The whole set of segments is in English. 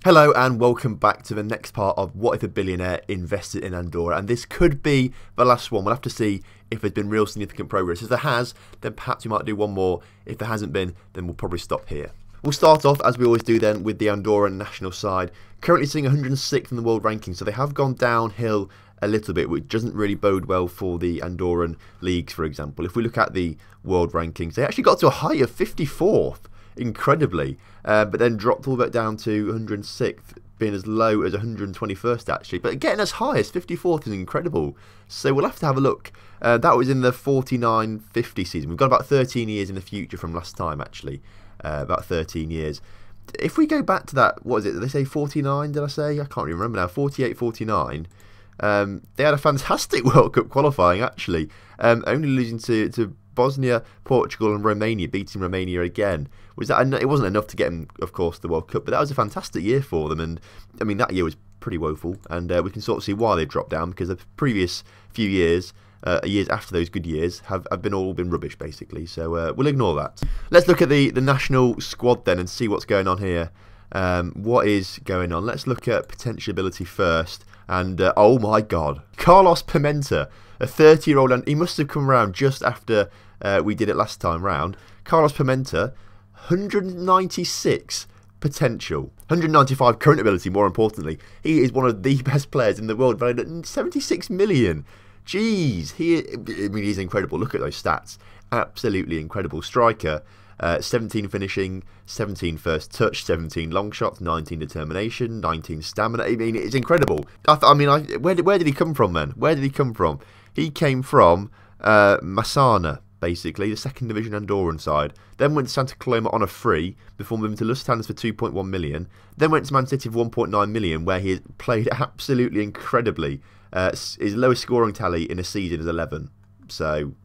Hello and welcome back to the next part of What If a Billionaire Invested in Andorra, and this could be the last one. We'll have to see if there's been real significant progress. If there has, then perhaps we might do one more. If there hasn't been, then we'll probably stop here. We'll start off, as we always do then, with the Andorran national side. Currently sitting 106th in the world ranking, so they have gone downhill a little bit, which doesn't really bode well for the Andorran leagues, for example. If we look at the world rankings, they actually got to a high of 54th. Incredibly, but then dropped all the way down to 106th, being as low as 121st actually, but getting as high as 54th is incredible. So we'll have to have a look. That was in the 49-50 season. We've got about 13 years in the future from last time actually, about 13 years. If we go back to that, what is it, did they say 49, did I say? I can't remember now, 48-49. They had a fantastic World Cup qualifying actually, only losing to Bosnia, Portugal and Romania, beating Romania again. It wasn't enough to get them, of course, the World Cup, but that was a fantastic year for them. And I mean, that year was pretty woeful, and we can sort of see why they dropped down, because the previous few years, years after those good years, have all been rubbish basically. So we'll ignore that. Let's look at the national squad then and see what's going on here. What is going on? Let's look at potential ability first. And oh my God, Carlos Pimenta, a 30-year-old, and he must have come around just after we did it last time round. Carlos Pimenta, 196 potential, 195 current ability. More importantly, he is one of the best players in the world, valued at 76 million. Jeez, he's incredible. Look at those stats, absolutely incredible. Striker. 17 finishing, 17 first touch, 17 long shots, 19 determination, 19 stamina. I mean, it's incredible. Where did he come from then? Where did he come from? He came from Marseillaise, basically, the second division Andorran side. Then went to Santa Coloma on a free before moving to Lufthansa for 2.1 million. Then went to Man City for 1.9 million, where he played absolutely incredibly. His lowest scoring tally in a season is 11. So,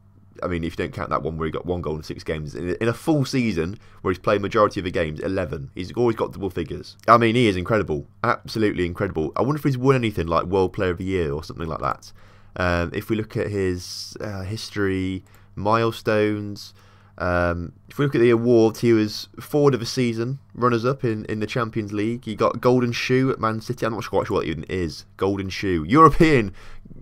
I mean, if you don't count that one where he got 1 goal in 6 games, in a full season where he's played majority of the games, 11. He's always got double figures. I mean, he is incredible. Absolutely incredible. I wonder if he's won anything like World Player of the Year or something like that. If we look at his history, milestones, if we look at the awards, he was forward of the season, runners-up in the Champions League. He got Golden Shoe at Man City. I'm not quite sure what it even is. Golden Shoe. European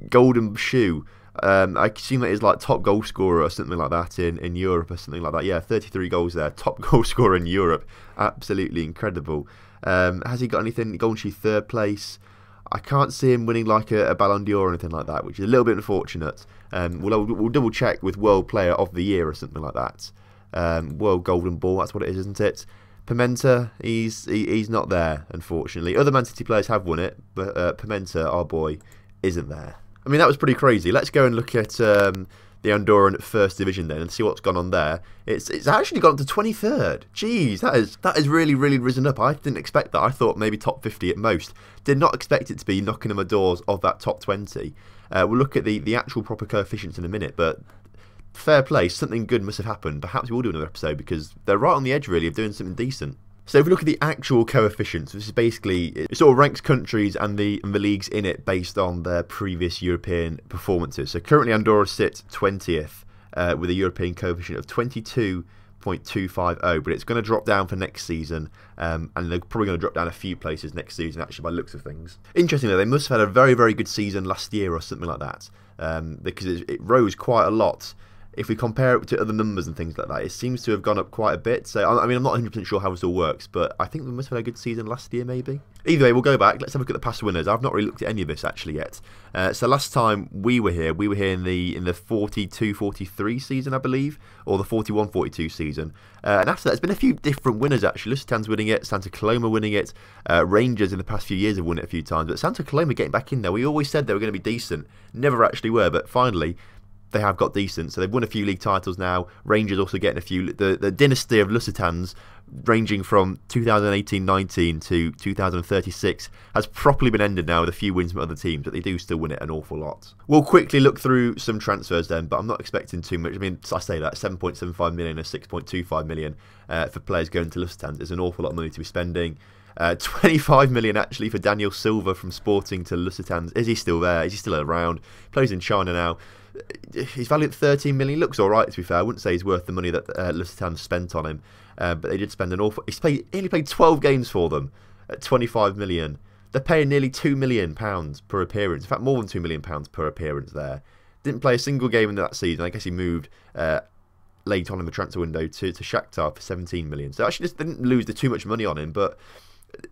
Golden Shoe. I assume that is like top goal scorer or something like that in Europe or something like that. Yeah, 33 goals there. Top goal scorer in Europe. Absolutely incredible. Has he got anything? Golden Shoe 3rd place. I can't see him winning like a Ballon d'Or or anything like that, which is a little bit unfortunate. We'll double check with World Player of the Year or something like that. World Golden Ball, that's what it is, isn't it? Pimenta, he's not there, unfortunately. Other Man City players have won it, but Pimenta, our boy, isn't there. I mean, that was pretty crazy. Let's go and look at the Andorran First Division then and see what's gone on there. It's actually gone to 23rd. Jeez, that has really risen up. I didn't expect that. I thought maybe top 50 at most. Did not expect it to be knocking on the doors of that top 20. We'll look at the actual proper coefficients in a minute, but fair play. Something good must have happened. Perhaps we'll do another episode because they're right on the edge really of doing something decent. So if we look at the actual coefficients, this is basically, it sort of ranks countries and the leagues in it based on their previous European performances. So currently Andorra sits 20th with a European coefficient of 22.250, but it's going to drop down for next season, and they're probably going to drop down a few places next season actually by the looks of things. Interestingly, they must have had a very good season last year or something like that, because it rose quite a lot. If we compare it to other numbers and things like that, it seems to have gone up quite a bit. So, I mean, I'm not 100% sure how this all works, but I think we must have had a good season last year, maybe. Either way, we'll go back. Let's have a look at the past winners. I've not really looked at any of this actually yet. So last time we were here in the 42-43 season, I believe, or the 41-42 season. And after that, there's been a few different winners actually. Lufthansa winning it, Santa Coloma winning it. Rangers in the past few years have won it a few times, but Santa Coloma getting back in there. We always said they were going to be decent, never actually were, but finally they have got decent. So they've won a few league titles now. Rangers also getting a few. The dynasty of Lusitans, ranging from 2018-19 to 2036, has properly been ended now with a few wins from other teams, but they do still win it an awful lot. We'll quickly look through some transfers then, but I'm not expecting too much. I mean, I say that 7.75 million or 6.25 million for players going to Lusitans is an awful lot of money to be spending. 25 million actually for Daniel Silva from Sporting to Lusitans. Is he still there? Is he still around? Plays in China now. He's valued at 13 million. He looks alright, to be fair. I wouldn't say he's worth the money that Lusitans spent on him, but they did spend an awful. He only played 12 games for them. at 25 million. They're paying nearly £2 million per appearance. In fact, more than £2 million per appearance there. Didn't play a single game in that season. I guess he moved late on in the transfer window to Shakhtar for 17 million. So actually just didn't lose too much money on him, but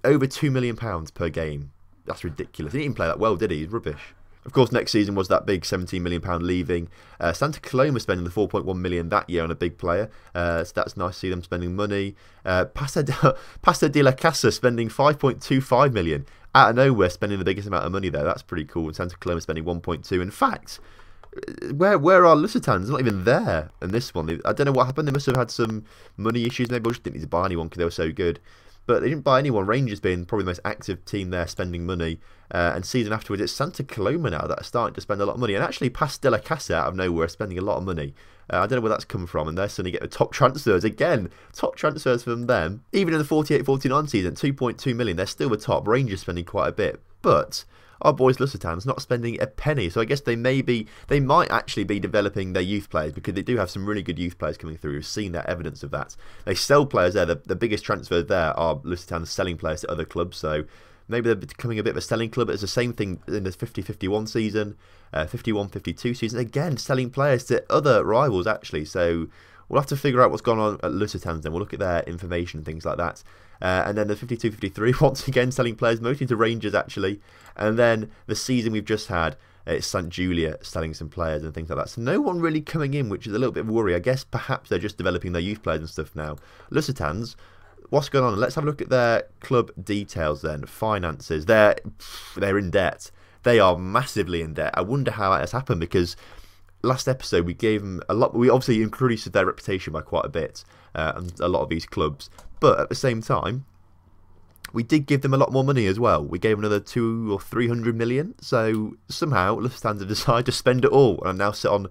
over £2 million per game. That's ridiculous. He didn't even play that well, did he? He's rubbish. Of course, next season was that big £17 million leaving. Santa Coloma spending the £4.1 million that year on a big player. So that's nice to see them spending money. Pasta de la Casa spending £5.25 million. Out of nowhere, spending the biggest amount of money there. That's pretty cool. And Santa Coloma spending 1.2. In fact, where are Lusitans? Not even there in this one. I don't know what happened. They must have had some money issues. Maybe I just didn't need to buy anyone because they were so good. But they didn't buy anyone. Rangers being probably the most active team there, spending money. And season afterwards, it's Santa Coloma now that are starting to spend a lot of money. And actually, Pasta de la Casa out of nowhere, spending a lot of money. I don't know where that's come from. And they're suddenly getting the top transfers. Again, top transfers from them. Even in the 48-49 season, 2.2 million. They're still the top. Rangers spending quite a bit. But our boys Lusitans not spending a penny. So I guess they might actually be developing their youth players, because they do have some really good youth players coming through. We've seen that evidence of that. They sell players there. The biggest transfers there are Lusitans selling players to other clubs. So maybe they're becoming a bit of a selling club. It's the same thing in the 50-51 season, 51-52 season. Again, selling players to other rivals actually. So we'll have to figure out what's gone on at Lusitans then. We'll look at their information and things like that. And then the 52-53, once again selling players, mostly to Rangers actually. And then the season we've just had, it's St Julia selling some players and things like that. So no one really coming in, which is a little bit of a worry. I guess perhaps they're just developing their youth players and stuff now. Lusitans, what's going on? Let's have a look at their club details then. Finances. They're in debt. They are massively in debt. I wonder how that has happened, because last episode we gave them a lot. We obviously increased their reputation by quite a bit, and a lot of these clubs. But at the same time, we did give them a lot more money as well. We gave them another 200 or 300 million. So somehow Lufthansa have decided to spend it all and now sit on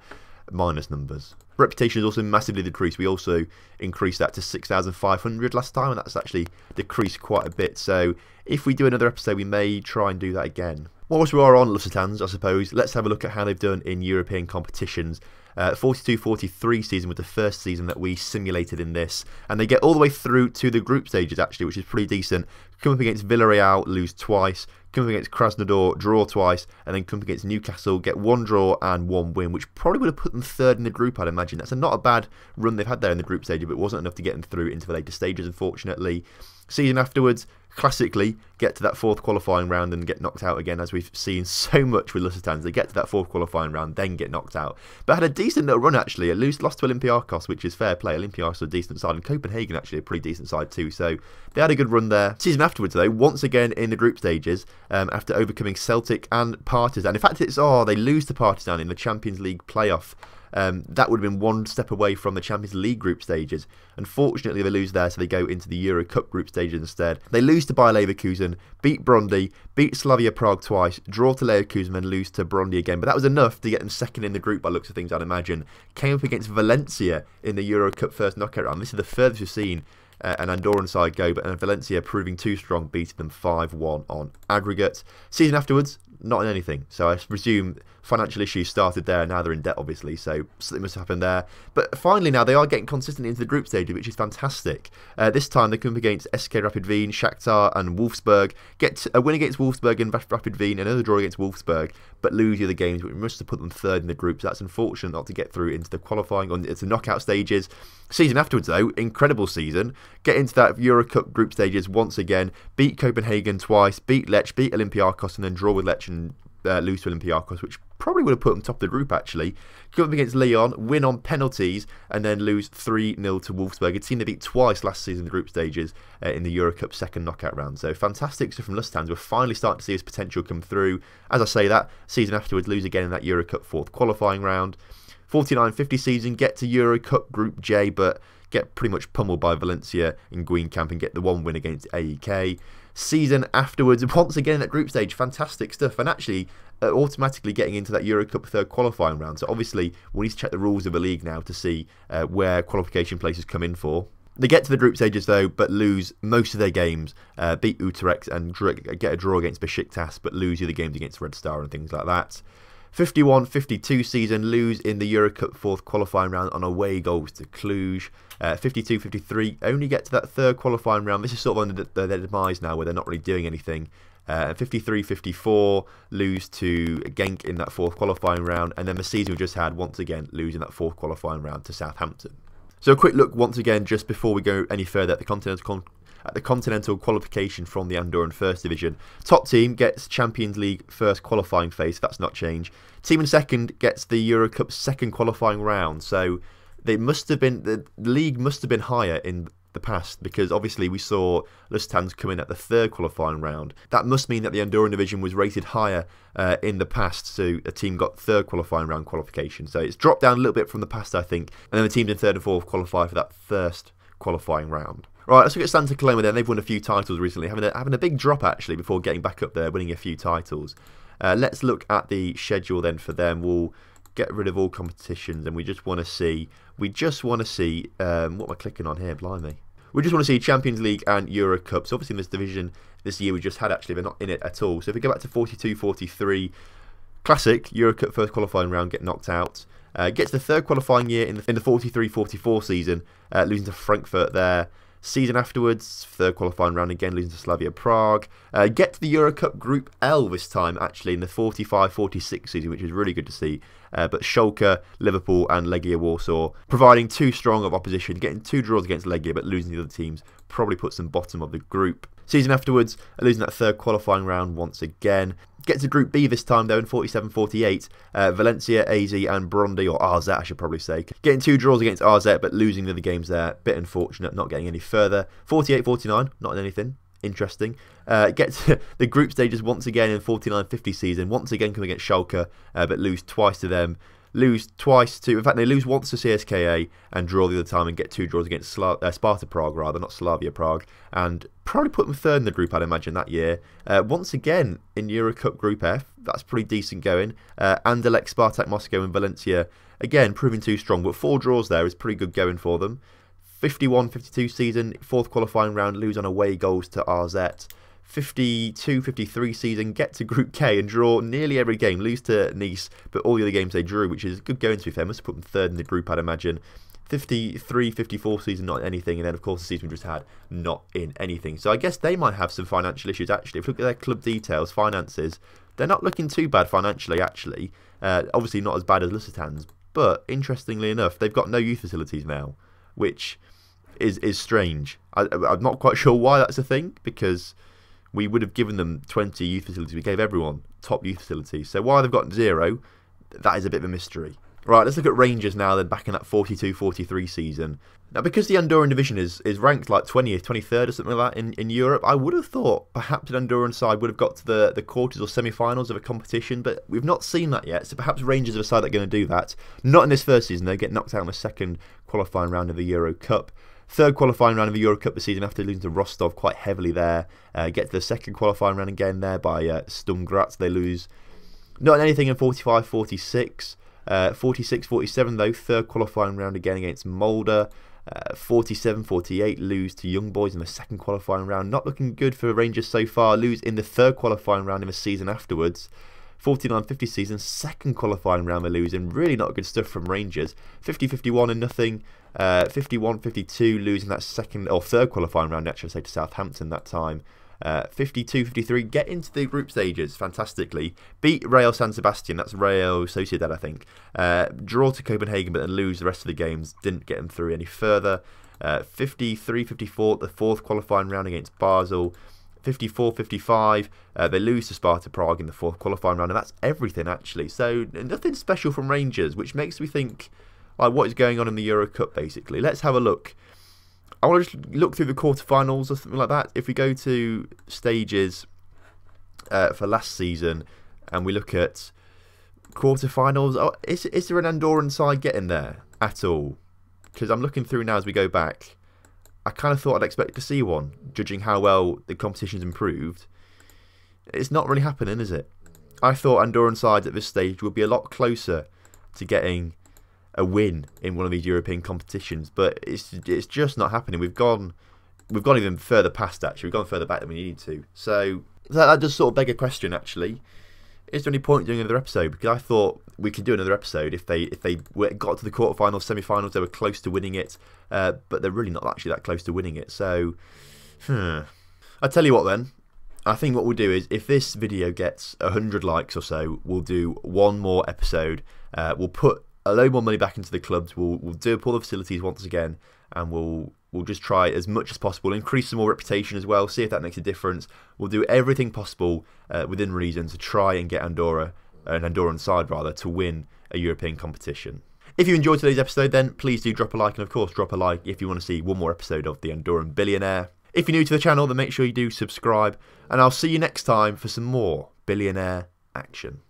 minus numbers. Reputation has also massively decreased. We also increased that to 6,500 last time, and that's actually decreased quite a bit. So if we do another episode, we may try and do that again. Whilst we are on Lusitans, I suppose, let's have a look at how they've done in European competitions. 42-43 season was the first season that we simulated in this, and they get all the way through to the group stages actually, which is pretty decent. Come up against Villarreal, lose twice. Come up against Krasnodar, draw twice, and then come up against Newcastle, get 1 draw and 1 win, which probably would have put them third in the group, I'd imagine. That's not a bad run they've had there in the group stage, but it wasn't enough to get them through into the later stages, unfortunately. Season afterwards, classically, get to that 4th qualifying round and get knocked out again, as we've seen so much with Lusitans. They get to that 4th qualifying round, then get knocked out. But had a decent little run, actually. At least lost to Olympiacos, which is fair play. Olympiacos are a decent side, and Copenhagen, actually, a pretty decent side too. So they had a good run there. Season afterwards, though, once again in the group stages, after overcoming Celtic and Partizan. In fact, they lose to Partizan in the Champions League playoff. That would have been one step away from the Champions League group stages. Unfortunately, they lose there, so they go into the Euro Cup group stages instead. They lose to Bayer Leverkusen, beat Brøndby, beat Slavia Prague twice, draw to Leverkusen, then lose to Brøndby again. But that was enough to get them second in the group by looks of things, I'd imagine. Came up against Valencia in the Euro Cup first knockout round. This is the furthest we've seen an Andorran side go, but Valencia proving too strong, beating them 5-1 on aggregate. Season afterwards, not in anything. So I presume financial issues started there, and now they're in debt, obviously. So something must have happened there. But finally, now they are getting consistently into the group stage, which is fantastic. This time they come up against SK Rapid Wien, Shakhtar, and Wolfsburg. Get a win against Wolfsburg and Rapid Wien, another draw against Wolfsburg, but lose the other games, which must have put them third in the group. So that's unfortunate not to get through into the qualifying, or into the knockout stages. Season afterwards, though, incredible season. Get into that Euro Cup group stages once again. Beat Copenhagen twice, beat Lech, beat Olympiacos, and then draw with Lech and lose to Olympiacos, which probably would have put them top of the group actually. Come up against Lyon, win on penalties, and then lose 3-0 to Wolfsburg. A team they beat twice last season in the group stages in the Euro Cup second knockout round. So fantastic stuff from Lusitans. We're finally starting to see his potential come through. As I say that, season afterwards lose again in that Euro Cup 4th qualifying round. 49-50 season, get to Euro Cup Group J, but get pretty much pummeled by Valencia in Guingamp and get the 1 win against AEK. Season afterwards, once again at group stage, fantastic stuff, and actually automatically getting into that Euro Cup 3rd qualifying round. So obviously we need to check the rules of the league now to see where qualification places come in for. They get to the group stages though, but lose most of their games. Beat Utrecht and get a draw against Besiktas, but lose the other games against Red Star and things like that. 51-52 season, lose in the Euro Cup fourth qualifying round on away goals to Cluj. 52-53, only get to that third qualifying round. This is sort of on their demise now, where they're not really doing anything. 53-54, lose to Genk in that fourth qualifying round, and then the season we just had, once again, losing that fourth qualifying round to Southampton. So a quick look once again, just before we go any further, at the continental qualification from the Andorran First Division. Top team gets Champions League first qualifying phase, that's not changed. Team in second gets the Euro Cup second qualifying round. So the league must have been higher in the past, because obviously we saw Lufthansa come in at the third qualifying round. That must mean that the Andorran division was rated higher in the past, so a team got third qualifying round qualification. So it's dropped down a little bit from the past, I think, and then the teams in third and fourth qualify for that first qualifying round. Right, let's look at Santa Coloma then. They've won a few titles recently, having a big drop actually before getting back up there, winning a few titles. Let's look at the schedule then for them. We'll get rid of all competitions, and we just want to see, what am I clicking on here, blimey? We just want to see Champions League and Euro Cup. So obviously in this division this year we just had, actually, they're not in it at all. So if we go back to 42-43, classic Euro Cup first qualifying round, get knocked out. Get to the third qualifying year in the 43-44 season, losing to Frankfurt there. Season afterwards, third qualifying round again, losing to Slavia Prague. Get to the Euro Cup Group L this time, actually, in the 45-46 season, which is really good to see. But Schalke, Liverpool and Legia Warsaw providing too strong of opposition, getting 2 draws against Legia, but losing the other teams probably puts them bottom of the group. Season afterwards, losing that third qualifying round once again. Get to Group B this time though in 47-48. Valencia, AZ and Brøndby, or RZ I should probably say. Getting 2 draws against RZ but losing the other games there. Bit unfortunate, not getting any further. 48-49, not in anything interesting. Get to the group stages once again in 49-50 season. Once again come against Schalke, but lose twice to them. Lose twice to, in fact they lose once to CSKA and draw the other time, and get 2 draws against Sparta Prague rather, not Slavia Prague, and probably put them third in the group I'd imagine that year. Once again in Euro Cup Group F, that's pretty decent going. Anderlecht, Spartak Moscow and Valencia, again proving too strong, but 4 draws there is pretty good going for them. 51-52 season, fourth qualifying round, lose on away goals to RZ. 52-53 season, get to Group K and draw nearly every game, lose to Nice, but all the other games they drew, which is good going to be fair. Must have put them third in the group, I'd imagine. 53-54 season, not in anything, and then of course the season we just had, not in anything. So I guess they might have some financial issues actually. If you look at their club details, finances, they're not looking too bad financially actually. Obviously not as bad as Lusitan's, but interestingly enough, they've got no youth facilities now, which is strange. I'm not quite sure why that's a thing, because we would have given them 20 youth facilities. We gave everyone top youth facilities. So why they've got 0, that is a bit of a mystery. Right, let's look at Rangers now then, back in that 42-43 season. Now, because the Andorran division is ranked like 20th, 23rd or something like that in Europe, I would have thought perhaps an Andorran side would have got to the quarters or semi-finals of a competition, but we've not seen that yet. So perhaps Rangers are a side that are going to do that. Not in this first season, they get knocked out in the second qualifying round of the Euro Cup. Third qualifying round of the Euro Cup the season after losing to Rostov quite heavily there. Get to the second qualifying round again there by Sturm Graz. They lose not in anything in 45-46. 46-47 though, third qualifying round again against Molde. 47-48, lose to Young Boys in the second qualifying round. Not looking good for Rangers so far. Lose in the third qualifying round in the season afterwards. 49-50 season, second qualifying round they lose, and really not good stuff from Rangers. 50-51 and nothing. 51-52, losing that second or third qualifying round, actually, I say, to Southampton that time. 52-53, get into the group stages fantastically. Beat Real San Sebastian, that's Real Sociedad, I think. Draw to Copenhagen, but then lose the rest of the games. Didn't get them through any further. 53-54, the fourth qualifying round against Basel. 54-55, they lose to Sparta Prague in the fourth qualifying round, and that's everything actually. So nothing special from Rangers, which makes me think, like, what is going on in the Euro Cup basically. Let's have a look. I want to just look through the quarterfinals or something like that. If we go to stages for last season and we look at quarterfinals, is there an Andorran side getting there at all? Because I'm looking through now as we go back. I kind of thought I'd expect to see one, judging how well the competition's improved. It's not really happening, is it? I thought Andorran sides at this stage would be a lot closer to getting a win in one of these European competitions, but it's just not happening. We've gone even further past, actually. We've gone further back than we needed to. So that does sort of beg a question, actually. is there any point doing another episode? Because I thought we could do another episode if they got to the quarterfinals, semi-finals, they were close to winning it, but they're really not actually that close to winning it. So, I tell you what then. I think what we'll do is, if this video gets 100 likes or so, we'll do one more episode. We'll put a load more money back into the clubs. We'll do up all the facilities once again, and we'll just try as much as possible, increase some more reputation as well, see if that makes a difference. We'll do everything possible within reason to try and get Andorra, an Andorran side rather, to win a European competition. If you enjoyed today's episode, then please do drop a like, and of course drop a like if you want to see one more episode of the Andorran Billionaire. If you're new to the channel, then make sure you do subscribe, and I'll see you next time for some more Billionaire action.